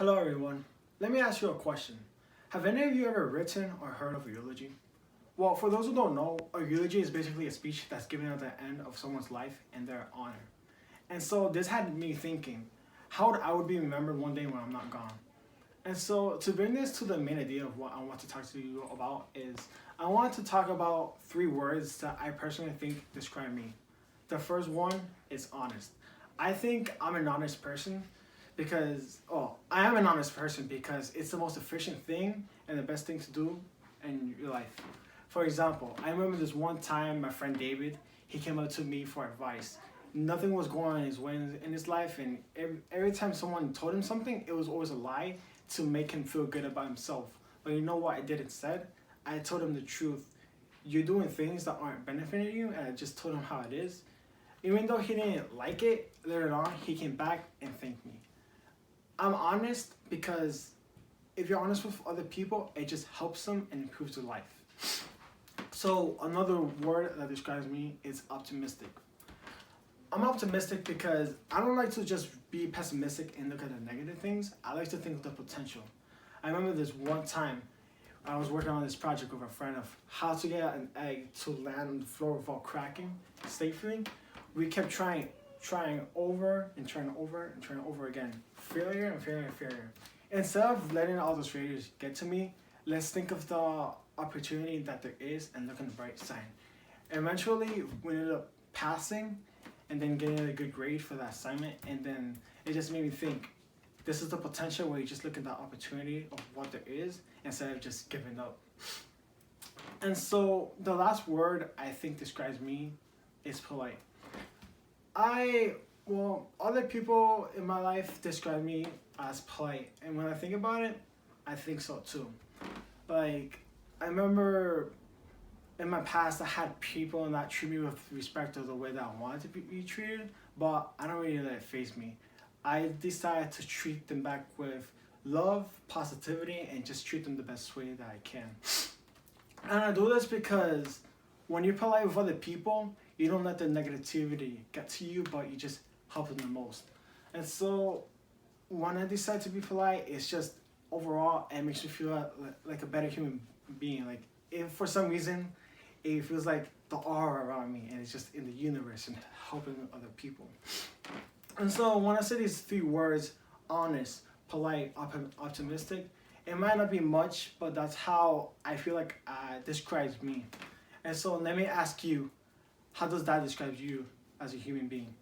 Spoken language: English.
Hello everyone. Let me ask you a question. Have any of you ever written or heard of a eulogy? Well, for those who don't know, a eulogy is basically a speech that's given at the end of someone's life in their honor. And so this had me thinking, how I would be remembered one day when I'm not gone. And so to bring this to the main idea of what I want to talk to you about is I want to talk about three words that I personally think describe me. The first one is honest. I think I'm an honest person I am an honest person because it's the most efficient thing and the best thing to do in your life. For example, I remember this one time my friend David, he came up to me for advice. Nothing was going on his way in his life, and every time someone told him something, it was always a lie to make him feel good about himself. But you know what I did instead? I told him the truth. You're doing things that aren't benefiting you, and I just told him how it is. Even though he didn't like it, later on, he came back and thanked me. I'm honest because if you're honest with other people, it just helps them and improves their life. So another word that describes me is optimistic. I'm optimistic because I don't like to just be pessimistic and look at the negative things. I like to think of the potential. I remember this one time I was working on this project with a friend of how to get an egg to land on the floor without cracking safely. We kept trying over and trying over and trying over again. Failure and failure and failure. Instead of letting all those failures get to me, let's think of the opportunity that there is and look on the bright side. Eventually, we ended up passing and then getting a good grade for that assignment, and then it just made me think, this is the potential where you just look at the opportunity of what there is instead of just giving up. And so the last word I think describes me is polite. Other people in my life describe me as polite, and when I think about it, I think so too. Like, I remember in my past, I had people not treat me with respect or the way that I wanted to be treated, but I don't really let it faze me. I decided to treat them back with love, positivity, and just treat them the best way that I can. And I do this because when you're polite with other people, you don't let the negativity get to you, but you just help them the most. And so when I decide to be polite, it's just overall, it makes me feel like a better human being. Like, if for some reason, it feels like the aura around me and it's just in the universe and helping other people. And so when I say these three words, honest, polite, optimistic, it might not be much, but that's how I feel like describes me. And so let me ask you, how does that describe you as a human being?